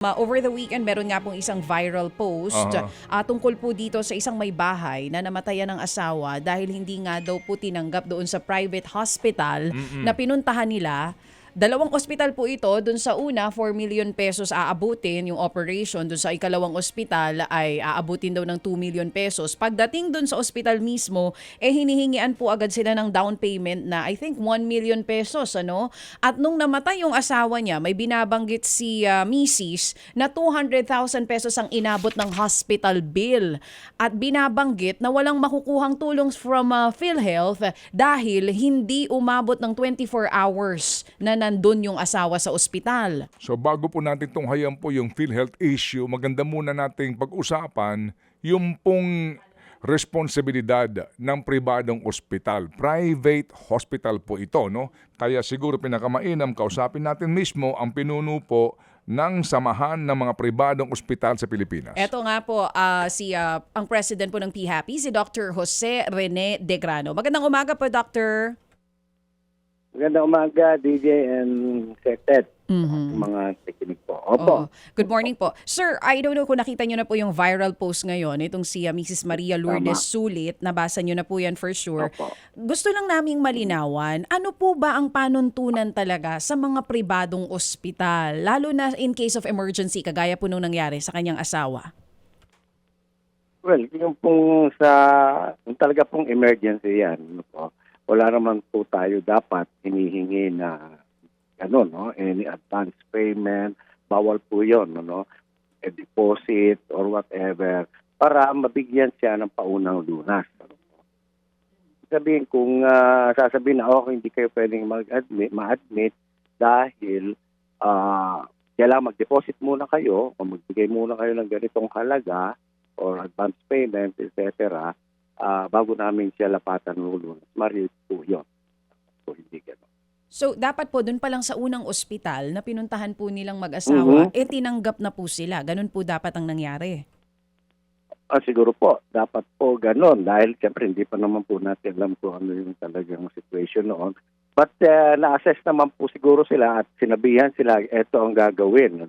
Over the weekend, meron nga pong isang viral post tungkol po dito sa isang may bahay na namatayan ng asawa dahil hindi nga daw po tinanggap doon sa private hospital na pinuntahan nila. Dalawang ospital po ito. Doon sa una, 4 million pesos aabutin yung operation. Doon sa ikalawang ospital ay aabutin daw ng 2 million pesos. Pagdating doon sa ospital mismo, hinihingian po agad sila ng down payment na I think 1 million pesos. Ano? At nung namatay yung asawa niya, may binabanggit si Mrs. na 200,000 pesos ang inabot ng hospital bill. At binabanggit na walang makukuhang tulong from PhilHealth dahil hindi umabot ng 24 hours na nandun yung asawa sa ospital. So bago po natin tunghayan po yung PhilHealth issue, maganda muna nating pag-usapan yung pong responsibilidad ng pribadong ospital. Private hospital po ito, no? Kaya siguro pinakamainam kausapin natin mismo ang pinuno po ng samahan ng mga pribadong ospital sa Pilipinas. Ito nga po, ang president po ng PHAPI, si Dr. Jose Rene De Grano. Magandang umaga po, Doctor. Magandang umaga, DJ and Ted. Mga tekinik po. Opo. Good morning po. Sir, I don't know kung nakita nyo na po yung viral post ngayon, itong si Mrs. Maria Lourdes Sulit. Nabasa nyo na po yan for sure. Opo. Gusto lang naming malinawan, ano po ba ang panuntunan talaga sa mga pribadong ospital? Lalo na in case of emergency, kagaya po nung nangyari sa kanyang asawa. Well, yung kung talaga pong emergency yan, ano po, wala naman po tayo dapat hinihingi na any advance payment, bawal po yun, a deposit or whatever, para mabigyan siya ng paunang lunas. Sabihin kung sasabihin na hindi kayo pwedeng ma-admit dahil kailangan mag-deposit muna kayo o magbigay muna kayo ng ganitong halaga or advance payment, etc., bago namin siya lapatan ng lunas. Marius po yun. So, hindi gano'n. So, dapat po, dun pa lang sa unang ospital na pinuntahan po nilang mag-asawa, tinanggap na po sila. Ganun po dapat ang nangyari. Siguro po, dapat po gano'n. Dahil, siyempre, hindi pa naman po natin alam kung ano yung talagang situation noon. But, na-assess naman po siguro sila at sinabihan sila, eto ang gagawin,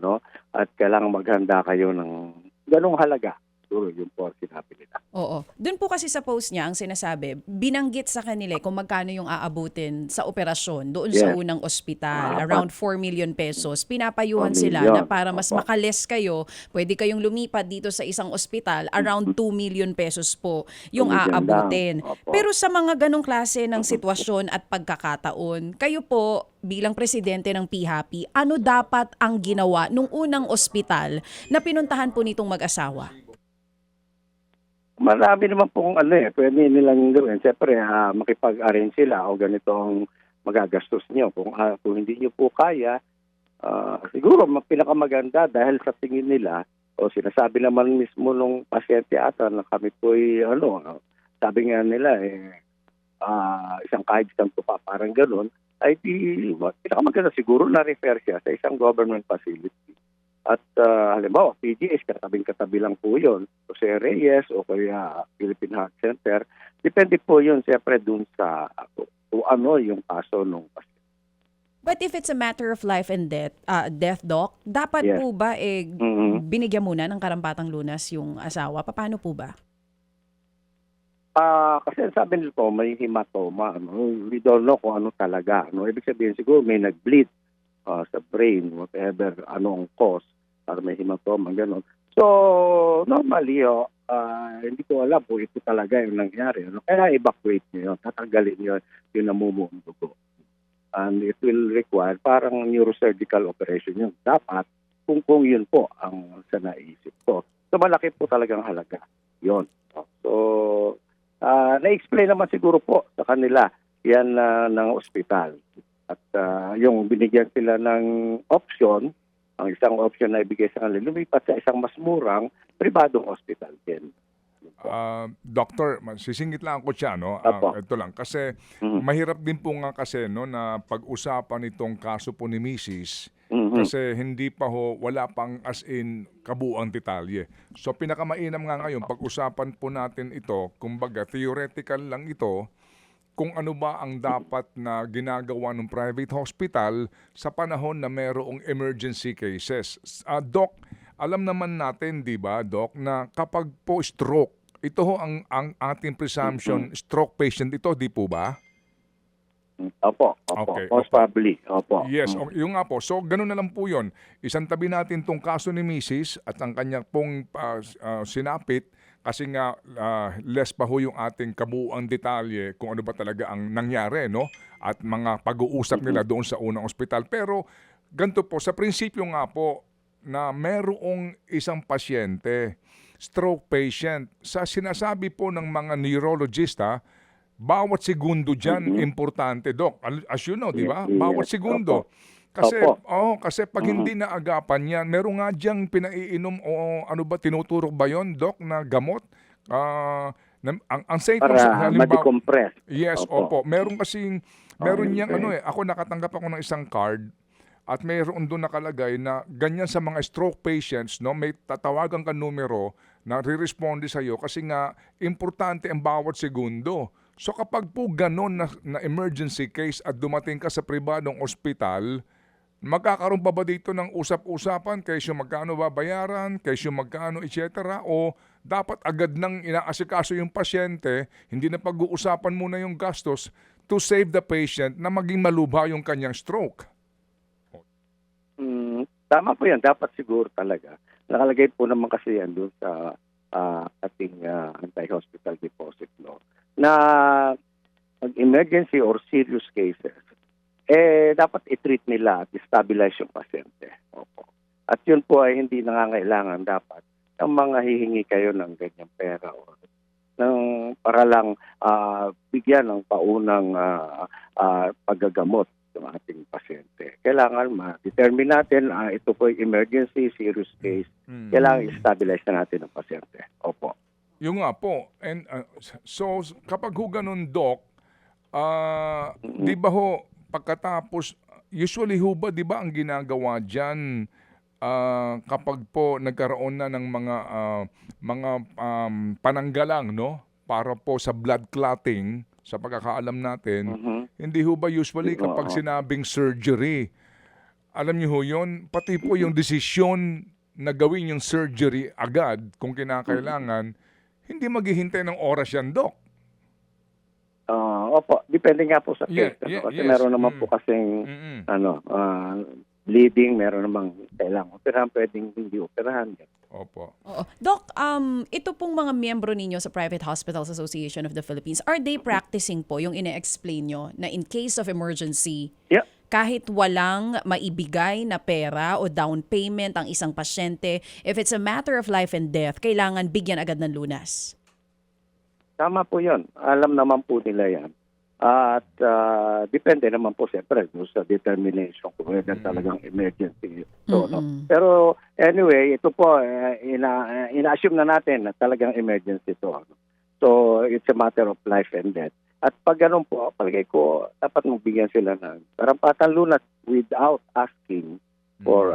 at kailangan maghanda kayo ng ganong halaga. Siguro yun po ang sinabi nila. Oo. Doon po kasi sa post niya, ang sinasabi, binanggit sa kanila kung magkano yung aabutin sa operasyon doon sa unang ospital. Around 4 million pesos. Pinapayuhan sila na para mas makalis kayo, pwede kayong lumipat dito sa isang ospital, around 2 million pesos po yung aabutin. Pero sa mga ganong klase ng sitwasyon at pagkakataon, kayo po bilang presidente ng PHAPI, ano dapat ang ginawa nung unang ospital na pinuntahan po nitong mag-asawa? Marami naman pong pwede nilang gawin. Siyempre, makipag-arrange sila o ganito ang magagastos nyo. Kung hindi nyo po kaya, siguro pinakamaganda dahil sa tingin nila o sinasabi naman mismo nung pasyente ata na kami po'y sabi nga nila isang kahit isang tupa parang ganun, ay pinakamaganda siguro na-refer siya sa isang government facility. At halimbawa, PGH, katabing-katabi lang po yun. Jose Reyes o kaya Philippine Heart Center. Depende po yun siyempre dun sa kung ano yung kaso ng pasyente. But if it's a matter of life and death, Doc, dapat po ba binigyan muna ng karampatang lunas yung asawa? Paano po ba? Kasi sabi nila po, may hematoma. We don't know kung ano talaga. Ibig sabihin siguro may nag-bleed sa brain, whatever, anong cause, para may hematoma, gano'n. So, normally, hindi ko alam kung ito talaga yung nangyari. Kaya evacuate nyo yun, tatanggalin nyo yung namumuong dugo. And it will require parang neurosurgical operation yun. Dapat, kung yun po ang sa naisip ko. So, malaki po talagang halaga. Yun. So, na-explain naman siguro po sa kanila yan ng ospital. At yung binigyan sila ng option, ang isang option na ibigay sa kanila, lumipat sa isang mas murang pribadong hospital din. Doctor, sisingit lang ako siya, ito lang. Kasi mahirap din po nga kasi na pag-usapan itong kaso po ni Mrs. Kasi hindi pa wala pang as in kabuang detalye. So pinakamainam nga ngayon, pag-usapan po natin ito, kumbaga theoretical lang ito, kung ano ba ang dapat na ginagawa ng private hospital sa panahon na mayroong emergency cases. Doc, alam naman natin, di ba, Doc, na kapag po stroke, ito ho ang ating presumption, stroke patient ito, di po ba? Opo. Okay, Most opo. probably. Opo. Yes, yung nga po. So, ganun na lang po yun. Isang tabi natin tong kaso ni Mrs. at ang kanya pong sinapit kasi nga less pa ho yung ating kabuuang detalye kung ano ba talaga ang nangyari, no? At mga pag-uusap nila doon sa unang ospital. Pero, ganito po, sa prinsipyo nga po na merong isang pasyente, stroke patient, sa sinasabi po ng mga neurologista, bawat segundo dyan, importante, Doc. As you know, di ba? Yes, Bawat segundo. Kasi, Opo. kasi pag hindi naagapan yan, meron nga diyang pinaiinom o ano ba, tinuturok ba yon, Doc, na gamot? Ang say ko, Para ma-decompress. yes, opo. Meron kasing, meron niyang, ako nakatanggap ako ng isang card at mayroon doon nakalagay na ganyan sa mga stroke patients, no, may tatawagan ka numero na re-responde sa'yo kasi nga importante ang bawat segundo. So kapag po ganon na emergency case at dumating ka sa pribadong ospital, magkakaroon pa ba dito ng usap-usapan, kesyo magkano babayaran, kesyo magkano, etc. O dapat agad nang inaasikaso yung pasyente, hindi na pag-uusapan muna yung gastos to save the patient na maging malubha yung kanyang stroke? Tama po yan. Dapat siguro talaga. Nakalagay po naman kasi yan doon sa ating anti-hospital deposit law na emergency or serious cases, dapat i-treat nila at i-stabilize yung pasyente. Opo. At yun po ay hindi nangangailangan dapat ng mga hihingi kayo ng ganyang pera o para lang bigyan ng paunang paggagamot ng ating pasyente. Kailangan ma-determine natin ito po ay emergency, serious case. Kailangan i-stabilize na natin ang pasyente. Opo. Yung nga po. And, so kapag ho ganun, Doc, di ba ho pagkatapos, usually ho ba, di ba ang ginagawa dyan kapag po nagkaroon na ng mga pananggalang, no? Para po sa blood clotting, sa pagkakaalam natin, hindi ho ba usually kapag sinabing surgery, alam niyo ho yun, pati po yung desisyon na gawin yung surgery agad kung kinakailangan, hindi maghihintay ng oras yan, Doc. Opo, depende nga po sa case. Kasi meron naman po kasing bleeding, meron namang kailangan operahan, pwedeng hindi operahan. Opo. Oo. Doc, ito pong mga miyembro ninyo sa Private Hospitals Association of the Philippines, are they practicing po yung ine-explain nyo na in case of emergency, Yeah. kahit walang maibigay na pera o down payment ang isang pasyente, if it's a matter of life and death, kailangan bigyan agad ng lunas? Tama po yun. Alam naman po nila yan. At depende naman po siyempre sa determination kung whether talagang emergency. So, no? Pero anyway, ito po, ina-assume na natin na talagang emergency to. No? So it's a matter of life and death. At pag ganun po, palagay ko, dapat magbigyan sila ng karampatang lunas without asking for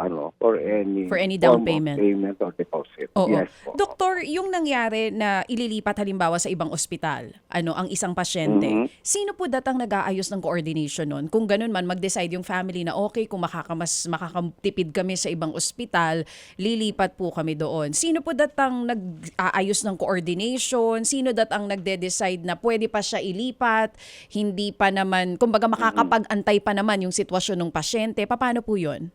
any down form of payment or deposit. Oo. Yes po. Doktor, yung nangyari na ililipat halimbawa sa ibang ospital, ang isang pasyente, sino po datang nag-aayos ng coordination nun? Kung ganun man, mag-decide yung family na okay, kung makakatipid kami sa ibang ospital, lilipat po kami doon. Sino po datang nag-aayos ng coordination? Sino datang nagde-decide na pwede pa siya ilipat? Hindi pa naman, kumbaga makakapag-antay pa naman yung sitwasyon ng pasyente. Paano po yun?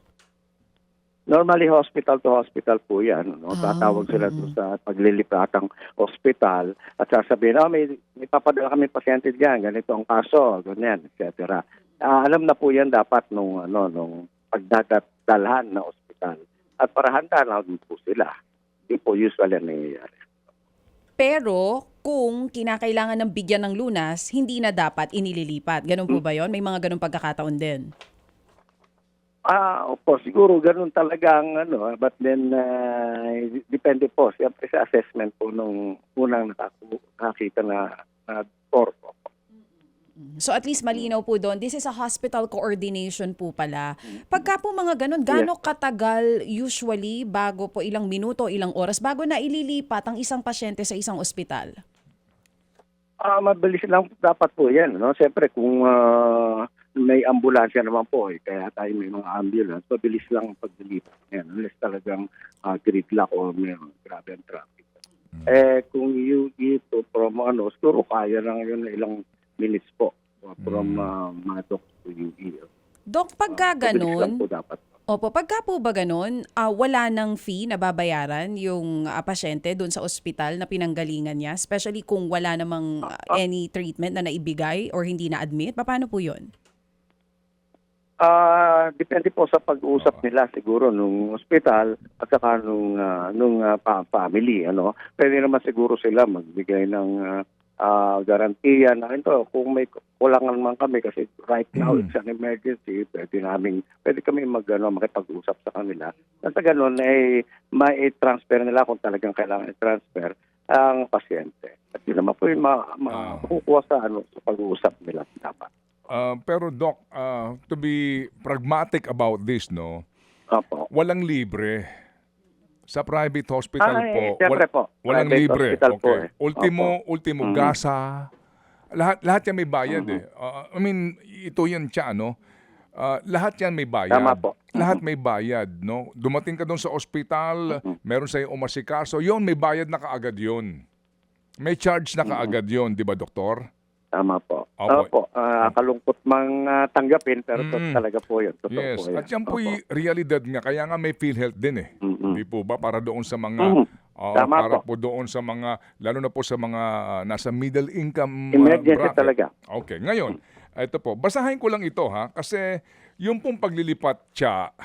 Normally, hospital to hospital po yan. No? Tatawag sila doon sa paglilipatang hospital at sasabihin, may papadala kami pasyente dyan, ganito ang kaso, ganyan, etc. Alam na po yan dapat nung pagdadalhan na hospital. At para handa na din po sila. Hindi po usually nangyayari. Pero kung kinakailangan ng bigyan ng lunas, hindi na dapat inililipat. Ganun po ba yon? May mga ganun pagkakataon din. Opo, siguro ganun talaga ang but then depende po siyempre sa assessment po nung unang nakakita na korpo. So at least malinaw po doon, this is a hospital coordination po pala. Pagka po mga ganun, gaano katagal usually bago po ilang minuto, ilang oras bago na ililipat ang isang pasyente sa isang ospital? Mabilis lang dapat po yan. No? Siyempre, kung may ambulansya naman po, kaya tayo may mga ambulance, mabilis lang ang paglilipat. Yan, unless talagang gridlock o may grabe ang traffic. Kung ito from siguro kaya lang yun na ilang minutes po from Madok to UE. Dok, pagka Mabilis lang ganun, po dapat. opo, pagka po ba ganun, wala ng fee na babayaran yung pasyente doon sa ospital na pinanggalingan niya? Especially kung wala namang any treatment na naibigay or hindi na-admit? Paano po yun? Depende po sa pag-uusap nila siguro nung ospital at saka nung family. Pwede naman siguro sila magbigay ng garantiya na ito, kung may kulangan man kami kasi right now it's an emergency, pwede kami makipag-usap sa kanila. At sa ganun, may-transfer nila kung talagang kailangan i-transfer ang pasyente. At yun naman po yung makukuha sa pag-uusap nila dapat. Pero Doc, to be pragmatic about this, no? Opo. Walang libre. Sa private hospital siyempre po. Walang Private libre. hospital po Okay. Ultimo gasa. Lahat yan may bayad eh. Ito yan siya, no? Lahat yan may bayad. Tama po. Lahat may bayad, no? Dumating ka doon sa ospital, meron sa'yo umasikaso, yon may bayad na kaagad yon. May charge na kaagad yon, di ba, doktor? Tama po. Opo. Kalungkot mang tanggapin pero talaga po yun. Totoo Yes. po yan. At yan po yung realidad nga. Kaya nga may PhilHealth din eh. Hindi po ba? Para doon sa mga... Tama para po. po doon sa mga... Lalo na po sa mga nasa middle income Emergency bracket. talaga. Okay. Ngayon, ito po. Basahin ko lang ito ha. Kasi yung pong paglilipat siya...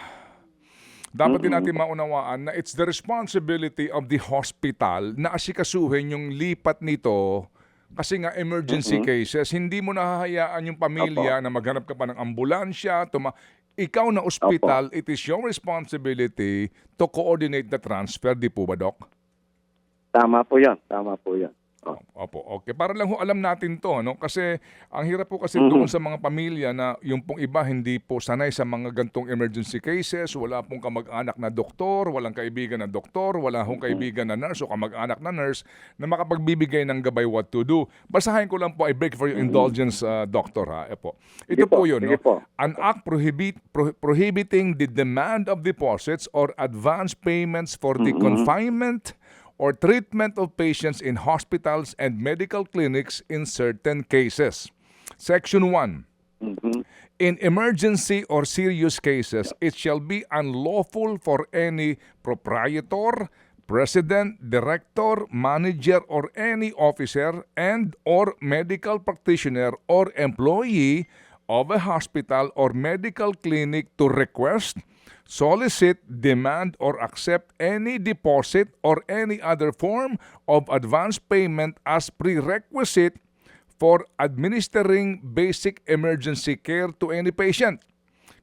Dapat din natin maunawaan na it's the responsibility of the hospital na asikasuhin yung lipat nito. Kasi nga emergency cases, hindi mo nahahayaan yung pamilya na maghanap ka pa ng ambulansya. Ikaw na ospital, it is your responsibility to coordinate the transfer. Di po ba, Doc? Tama po yan. Tama po yan. Opo, okay. Para lang ho alam natin to, no? Kasi ang hirap po kasi doon sa mga pamilya na yung pong iba hindi po sanay sa mga gantong emergency cases, wala pong kamag-anak na doktor, walang kaibigan na doktor, wala hong kaibigan na nurse o kamag-anak na nurse na makapagbibigay ng gabay what to do. Basahin ko lang po, I beg for your indulgence, doctor, ha? Ito po yun, no? An act prohibiting the demand of deposits or advance payments for the confinement or treatment of patients in hospitals and medical clinics in certain cases. Section 1. In emergency or serious cases, it shall be unlawful for any proprietor, president, director, manager, or any officer and or medical practitioner or employee of a hospital or medical clinic to request, solicit, demand, or accept any deposit or any other form of advance payment as prerequisite for administering basic emergency care to any patient.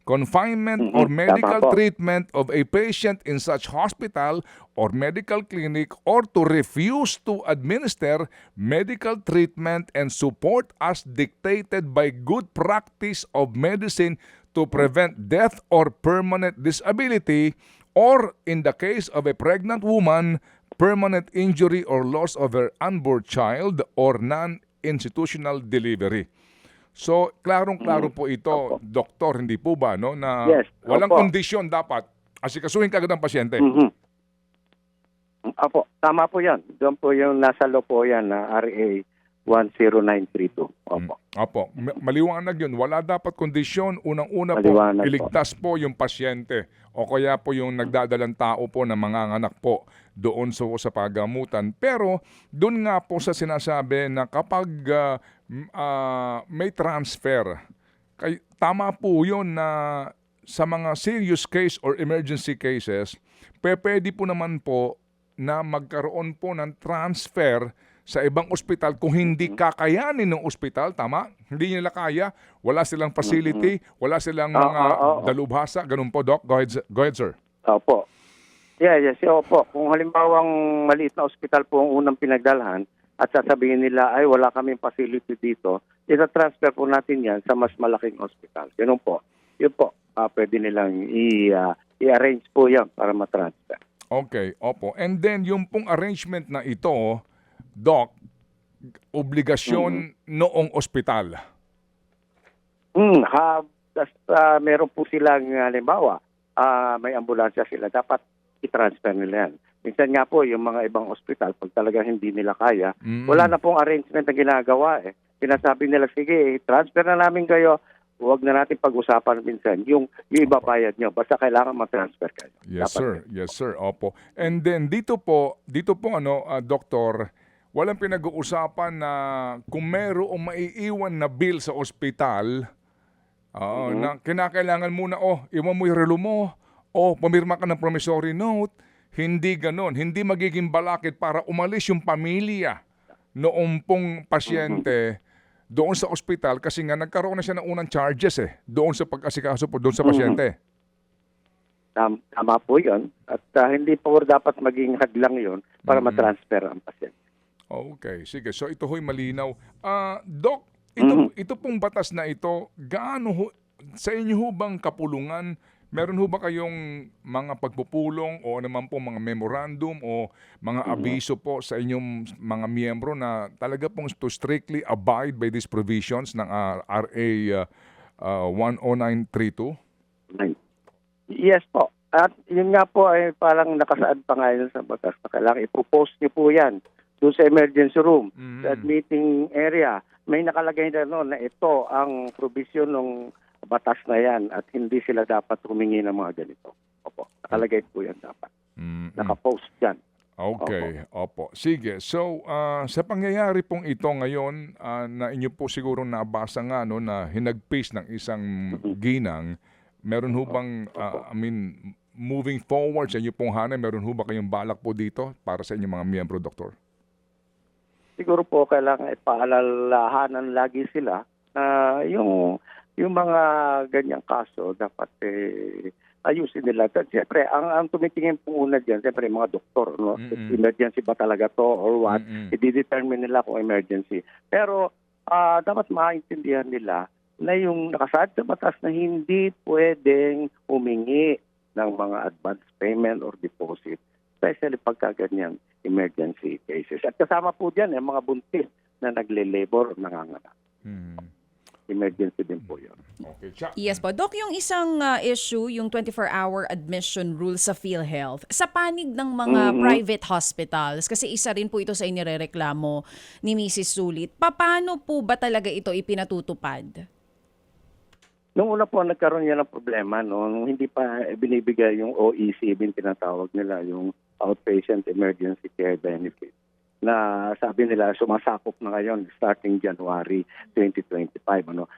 Confinement or medical treatment of a patient in such hospital or medical clinic or to refuse to administer medical treatment and support as dictated by good practice of medicine to prevent death or permanent disability, or in the case of a pregnant woman, permanent injury or loss of her unborn child or non-institutional delivery. So, klarong-klaro po ito, doktor, hindi po ba, no? Na Yes, walang opo. kondisyon dapat. Asikasuhin kagad ang pasyente. Apo, tama po yan. Doon po yung nasa law po yan na RA 10932. Opo. Opo, maliwanag yun. Wala dapat kondisyon. Unang-una po, Maliwanag po. iligtas po yung pasyente o kaya po yung nagdadalang tao po na manganganak po doon sa pagamutan. Pero doon nga po sa sinasabi na kapag may transfer, tama po yun na sa mga serious case or emergency cases, pwede po naman po na magkaroon po ng transfer sa ibang ospital kung hindi kakayanin ng ospital, tama? Hindi nila kaya, wala silang facility, wala silang mga dalubhasa, ganun po, Doc. Go ahead, sir. Opo. Yes, opo. Kung halimbawang maliit na ospital po ang unang pinagdalhan at sasabihin nila ay wala kaming facility dito, ita-transfer po natin yan sa mas malaking ospital. Ganun po. Yun po, pwede nilang i-arrange po yan para matransfer. Okay, opo. And then yung pong arrangement na ito, Doc, obligasyon noong ospital? Basta meron po silang, halimbawa, may ambulansya sila, dapat i-transfer nila yan. Minsan nga po, yung mga ibang ospital, pag talaga hindi nila kaya, wala na pong arrangement na ginagawa. Sinasabi nila, sige, transfer na namin kayo, huwag na natin pag-usapan minsan yung ibabayad nyo. Basta kailangan ma-transfer kayo. Yes, Dapat sir. Yes, sir. Opo. And then dito po doktor, walang pinag-uusapan na kung mayroong maiiwan na bill sa ospital, na kinakailangan muna, iwan mo yung relo mo, pumirma ka ng promissory note. Hindi ganon. Hindi magiging balakid para umalis yung pamilya noong pong pasyente doon sa ospital kasi nga nagkaroon na siya ng unang charges doon sa pag-asikaso po doon sa pasyente. Tama po yun. At hindi po dapat maging hadlang yun para matransfer ang pasyente. Okay, sige. So ito ho'y malinaw. Doc, ito pong batas na ito, sa inyo ho bang kapulungan, meron ho ba kayong mga pagpupulong o naman po mga memorandum o mga abiso po sa inyong mga miyembro na talaga pong to strictly abide by these provisions ng RA 10932? Yes po. At yun nga po ay parang nakasaad pa nga yun sa batas na kailangan ipopost niyo po yan doon sa emergency room, sa admitting area. May nakalagay na noon na ito ang provision ng batas na yan at hindi sila dapat humingi ng mga ganito. Opo, nakalagay po yan dapat. Nakapost yan. Okay, opo. Sige, so sa pangyayari pong ito ngayon na inyo po siguro nabasa nga na hinagpis ng isang ginang, meron ho bang, moving forward sa inyo pong hanay, meron ho ba kayong balak po dito para sa inyong mga miyembro, Doktor? Siguro po kailangan ipaalalahanan lagi sila na yung mga ganyang kaso dapat ayusin nila. At siyempre, ang tumitingin po una dyan, siyempre mga doktor, no? Emergency ba talaga to or what? I-determine nila kung emergency. Pero dapat maintindihan nila na yung nakasaad sa batas na hindi pwedeng humingi ng mga advance payment or deposit, especially pagka ganyang emergency cases. At kasama po dyan mga buntis na nagle-labor, nanganganak. Emergency din po yun. Okay. Yes po. Doc, yung isang issue, yung 24-hour admission rule sa PhilHealth, sa panig ng mga private hospitals, kasi isa rin po ito sa inirereklamo ni Mrs. Sulit, paano po ba talaga ito ipinatutupad? Nung una po, nagkaroon yan ng problema, no? Nung hindi pa binibigay yung OEC, tinatawag nila, yung Outpatient Emergency Care Benefit, na sabi nila sumasakop na ngayon starting January 2025.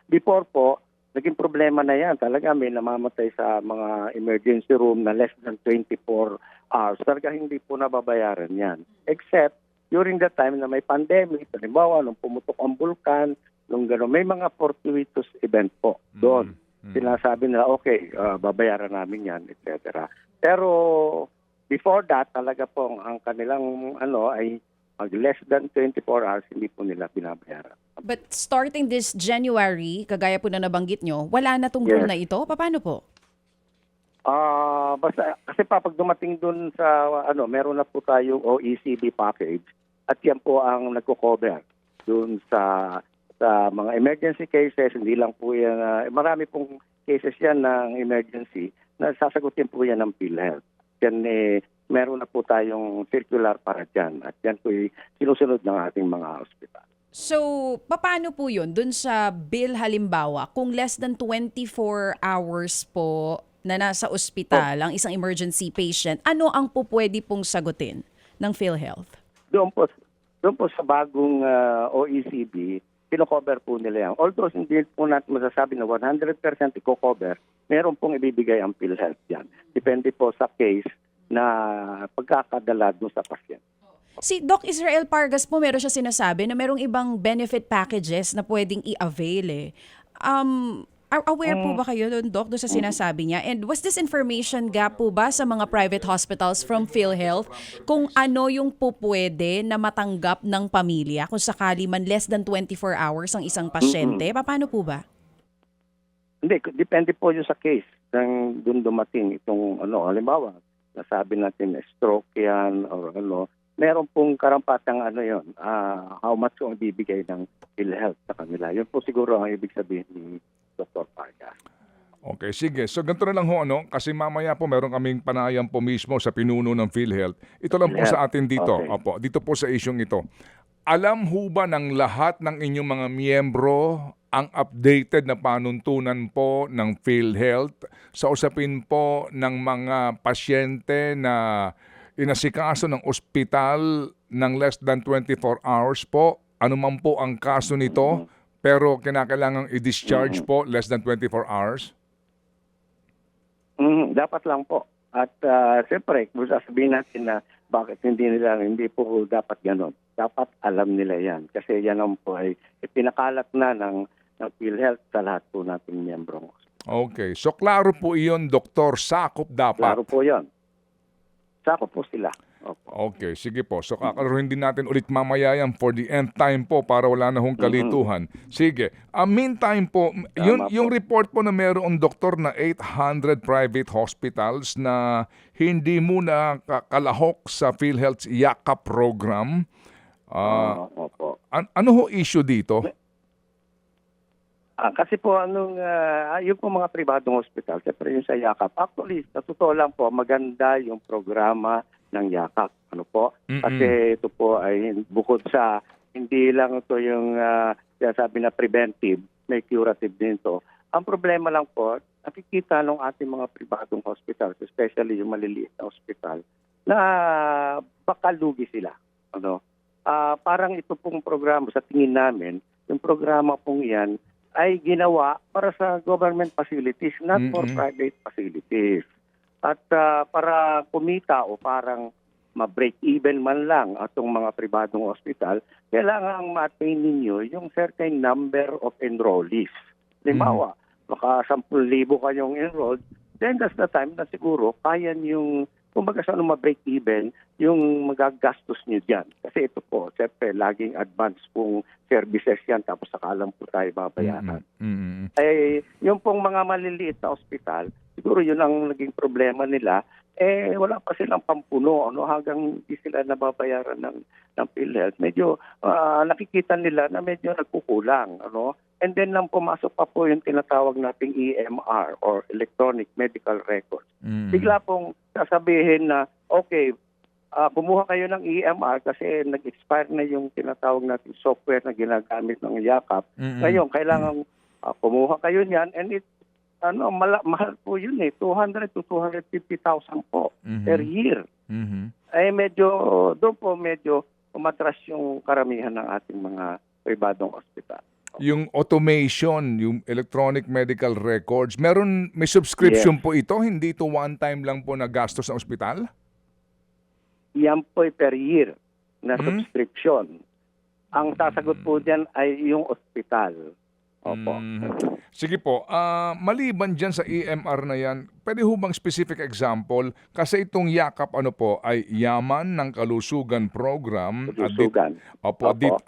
Before po, naging problema na yan. Talaga may namamatay sa mga emergency room na less than 24 hours. Talaga hindi po nababayaran yan. Except during the time na may pandemic, halimbawa, nung pumutok ang bulkan, nung gano'n, may mga fortuitous event po doon. Sinasabi nila, okay, babayaran namin yan, etc. Pero before that, talaga po ang kanilang ay pag less than 24 hours, hindi po nila binabayaran. But starting this January, kagaya po na nabanggit nyo, wala na tong rule na ito? Paano po? Basta, kasi pag dumating dun sa, meron na po tayong OECD package at yan po ang nagko-cover dun sa mga emergency cases. Hindi lang po yan, marami pong cases yan ng emergency na sasagutin po yan ng PhilHealth. Yan meron na po tayong circular para dyan. At yan po sinusunod ng ating mga hospital. So, paano po yun? Dun sa bill halimbawa, kung less than 24 hours po na nasa ospital ang isang emergency patient, ano ang po pwede pong sagutin ng PhilHealth? Doon po sa bagong OECD, kino-cover po nila yan. Although hindi po natin masasabi na 100% i-cover, meron pong ibibigay ang PhilHealth yan. Depende po sa case na pagkakadala doon sa pasyente. Si Doc Israel Pargas po, meron siya sinasabi na merong ibang benefit packages na pwedeng i-avail Aware po ba kayo doon, Doc, doon sa sinasabi niya? And was this information gap po ba sa mga private hospitals from PhilHealth kung ano yung po pwede na matanggap ng pamilya kung sakali man less than 24 hours ang isang pasyente? Paano po ba? Hindi, depende po yun sa case ng doon dumating itong halimbawa, nasabi natin na stroke yan or meron pong karampatang how much ang bibigay ng PhilHealth sa kanila. Yun po siguro ang ibig sabihin ni Dr. Vargas. Okay, sige. So ganito na lang ho, kasi mamaya po meron kaming panayam po mismo sa pinuno ng PhilHealth. Ito lang po PhilHealth. sa atin dito. Okay. Opo, dito po sa isyong ito. Alam ho ba ng lahat ng inyong mga miyembro ang updated na panuntunan po ng PhilHealth sa usapin po ng mga pasyente na inasikaso ng ospital ng less than 24 hours po? Ano man po ang kaso nito, pero kinakailangang i-discharge po less than 24 hours? Dapat lang po. At siyempre, kung sasabihin natin na bakit hindi po dapat ganon. Dapat alam nila yan. Kasi yan ang po ay pinakalat na ng PhilHealth sa lahat po nating miyembro. Okay. So klaro po iyon, Doktor. Sakop dapat. Klaro po yan. Sakop po sila. Opo. Okay, sige po. So kakaroon din natin ulit mamaya yan for the end time po para wala na hong kalituhan. Sige. Meantime po, yung report po na meron doktor na 800 private hospitals na hindi muna kalahok sa PhilHealth's YAKA program. Opo. Ano ho issue dito? Kasi po yung po mga pribadong hospital, siyempre yung sa YAKAP, actually, sa totoo lang po, maganda yung programa ng YAKAP. Ano po? Kasi ito po ay bukod sa, hindi lang ito yung sabi na preventive, may curative din ito. Ang problema lang po, nakikita ng ating mga pribadong hospitals, especially yung maliliit na hospital, na baka lugi sila. Ano? Parang ito pong programa, sa tingin namin, yung programa pong yan, ay ginawa para sa government facilities, not for private facilities. At para kumita o parang ma-break even man lang atong mga pribadong hospital, kailangan ma-attain ninyo yung certain number of enrollees. Halimbawa, baka 10,000 kayong enrolled, then that's the time na siguro kaya yung kumbaga sa ma-break even, yung magagastos nyo dyan. Kasi ito po, siyempre, laging advance pong services yan, tapos sakalang po tayo babayaran. Eh, yung pong mga maliliit na ospital, siguro yun ang naging problema nila, wala pa silang pampuno, hanggang hindi sila nababayaran ng PhilHealth. Medyo nakikita nila na medyo nagkukulang, And then nang pumasok pa po yung tinatawag nating EMR or Electronic Medical Records. Bigla pong sasabihin na, okay, kumuha kayo ng EMR kasi nag-expire na yung tinatawag nating software na ginagamit ng YAKAP. Ngayon, kailangan kumuha kayo niyan and mahal po yun 200 to 250,000 po per year. Doon po medyo umatras yung karamihan ng ating mga pribadong ospital. Yung automation, yung electronic medical records, may subscription po ito? Hindi ito one time lang po na gastos ng ospital? Yan po per year na subscription. Ang sasagot po dyan ay yung ospital. Opo. Sige po, maliban dyan sa EMR na yan, pwede ho bang specific example? Kasi itong YAKAP ay Yaman ng Kalusugan Program. Kalusugan.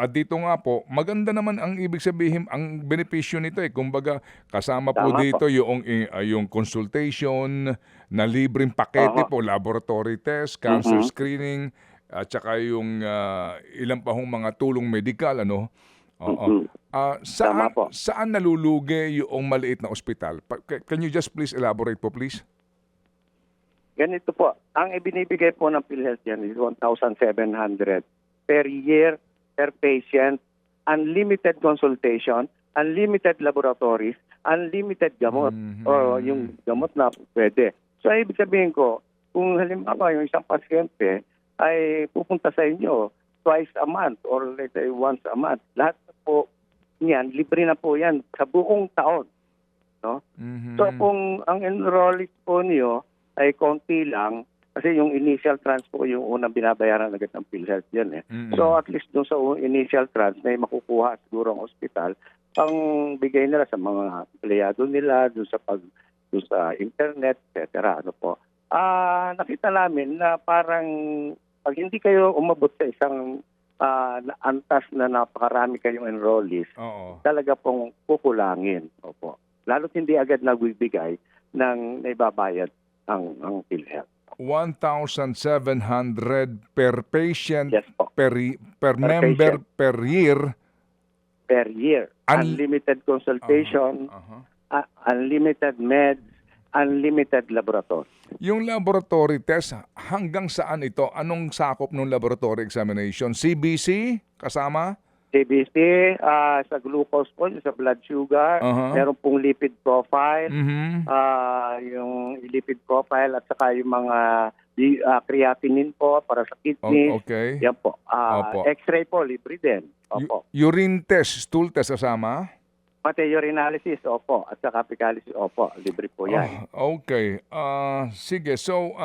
At dito nga po, maganda naman ang ibig sabihin, ang benepisyo nito kumbaga kasama po dito yung consultation na libreng pakete po, laboratory test, cancer screening, at saka yung ilang pa hong mga tulong medikal, Saan nalulugi yung maliit na ospital? Can you just please elaborate po, please? Ganito po. Ang ibinibigay po ng PhilHealth yan is 1,700 per year, per patient, unlimited consultation, unlimited laboratories, unlimited gamot. O yung gamot na pwede. So, ibig sabihin ko, kung halimbawa yung isang pasyente ay pupunta sa inyo twice a month or let's say once a month, lahat po niyan, libre na po yan sa buong taon. So kung ang enrollees po niyo ay konti lang, kasi yung initial trans po yung unang binabayaran agad ng PhilHealth yan. So at least doon sa initial trans may makukuha siguro ang ospital, pang bigay nila sa mga empleyado nila, doon sa internet, etc. Nakita namin na parang pag hindi kayo umabot sa isang antas na napakarami kayong enrollees, talaga pong kukulangin. Opo. Lalo't hindi agad nagbibigay ng naibabayad ang PhilHealth. 1,700 per patient, Yes po. per member, patient. per year. Per year. Unlimited consultation, unlimited meds, unlimited laboratory. Yung laboratory test, hanggang saan ito? Anong sakop ng laboratory examination? CBC kasama? CBC, sa glucose po, sa blood sugar, meron pong lipid profile, yung lipid profile at saka yung mga creatinine po para sa kidney. Okay. Yan po. Opo. X-ray po, libre din. Opo. Urine test, stool test kasama? Pati urinalysis, opo. At saka fecalysis, opo. Libre po yan. Okay. Sige. So,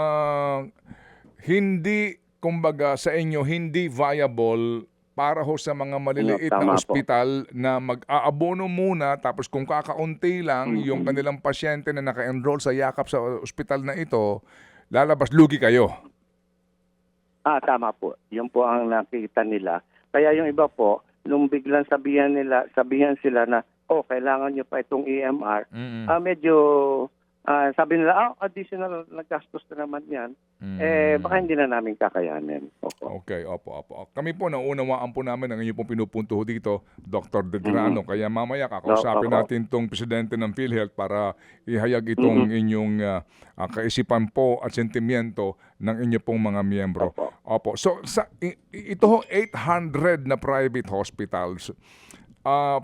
hindi, kumbaga sa inyo, hindi viable para ho sa mga maliliit na Tama po. ospital na mag-aabono muna tapos kung kakaunti lang yung kanilang pasyente na naka-enroll sa yakap sa ospital na ito, lalabas lugi kayo. Tama po. Yun po ang nakikita nila. Kaya yung iba po, nung biglang sabihan sila na, kailangan nyo pa itong EMR, medyo sabi nila, additional na gastos na naman yan. Baka hindi na namin kakayanin. Okay, opo. Kami po, naunawaan po namin ang inyong pong pinupunto dito, Dr. De Grano. Kaya mamaya kakausapin natin itong presidente ng PhilHealth para ihayag itong inyong kaisipan po at sentimiento ng inyong pong mga miyembro. Opo. So, ito ho, 800 na private hospitals.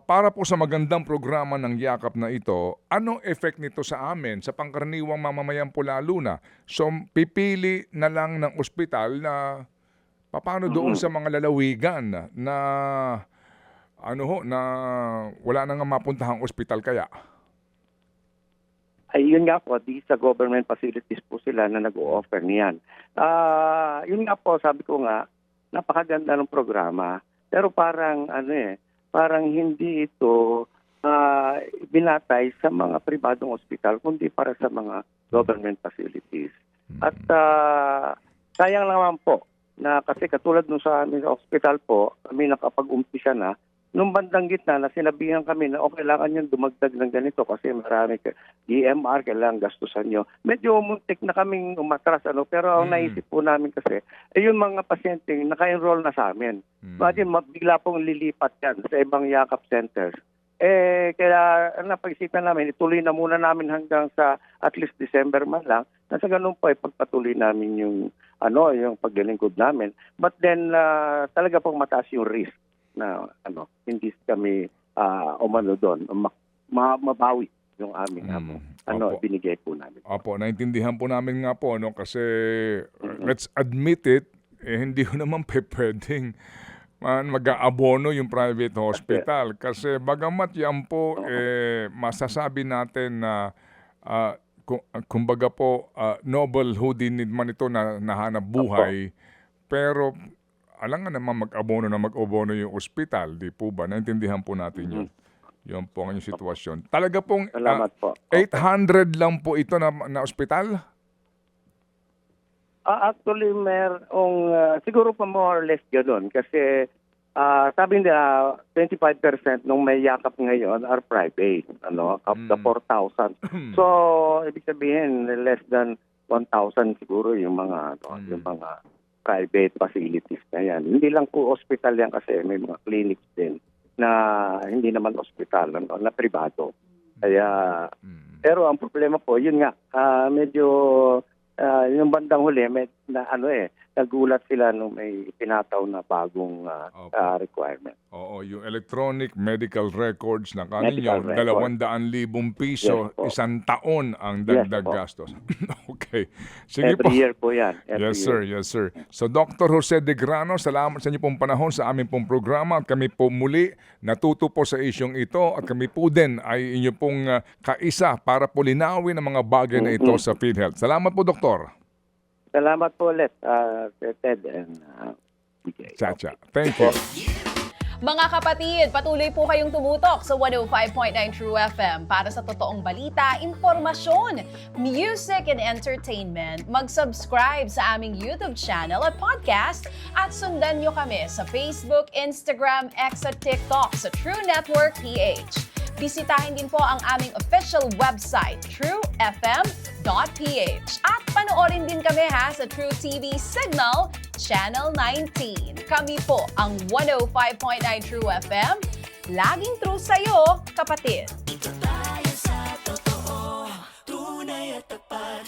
Para po sa magandang programa ng yakap na ito, anong effect nito sa amin, sa pangkaraniwang mamamayan po lalo na? So, pipili na lang ng ospital na paano doon sa mga lalawigan na na wala na nga mapuntahang ospital kaya? Yun nga po, di sa government facilities po sila na nag-o-offer niyan. Yun nga po, sabi ko nga, napakaganda ng programa. Pero parang parang hindi ito binatay sa mga pribadong ospital, kundi para sa mga government facilities. At sayang naman po na kasi katulad nung sa aming ospital po, kami nakapag-umpisa na, nung bandang gitna na sinabihan kami na kailangan nyo dumagdag ng ganito kasi marami EMR, kailangan gastusan nyo. Medyo muntik na kaming umatras, pero ang naisip po namin kasi, yung mga pasyente naka-enroll na sa amin. Imagine, bigla pong lilipat yan sa ibang yakap centers. Kaya napag-isipan namin, ituloy na muna namin hanggang sa at least December man lang. Nasa ganun po, pagpatuloy namin yung paglilingkod namin. But then, talaga pong mataas yung risk na hindi kami umano doon, mabawi yung aming binigay po namin. Opo, naintindihan po namin nga po, kasi let's admit it, hindi ko naman pwedeng mag-aabono yung private hospital. Kasi bagamat yan po, masasabi natin na kumbaga po, noble who din man ito na nahanap buhay, pero alam nga naman mag-abono yung ospital, di po ba? Naintindihan po natin yun. Yun po ang yung sitwasyon. Talaga pong Salamat po. 800 lang po ito na ospital? Actually, siguro pa more or less gano'n. Kasi sabi nila, 25% nung may yakap ngayon are private. Up to 4,000. So, ibig sabihin, less than 1,000 siguro yung mga private facilities na yan. Hindi lang po hospital yan kasi may mga clinics din na hindi naman hospital, na pribado. Kaya, pero ang problema po, yun nga, medyo yung bandang huli, nagulat sila nung may pinataw na bagong requirement. Oo, yung electronic medical records na kaninyo, 200,000 piso, Yes, isang taon ang dagdag gastos. Okay. Sige Every po. year po yan. Yes, sir. So, Dr. Jose De Grano, salamat sa inyo pong panahon sa aming pong programa. At kami po muli natuto po sa isyong ito at kami po din ay inyo pong kaisa para po linawin ang mga bagay na ito sa PhilHealth. Salamat po, Doktor. Salamat po ulit, Ted and PJ. Chacha. Thank you. Mga kapatid, patuloy po kayong tumutok sa 105.9 True FM para sa totoong balita, impormasyon, music, and entertainment. Mag-subscribe sa aming YouTube channel at podcast at sundan nyo kami sa Facebook, Instagram, X at TikTok sa True Network PH. Bisitahin din po ang aming official website, truefm.ph at panoorin Panoorin din kami sa True TV Signal, Channel 19. Kami po ang 105.9 True FM. Laging true sa'yo, kapatid.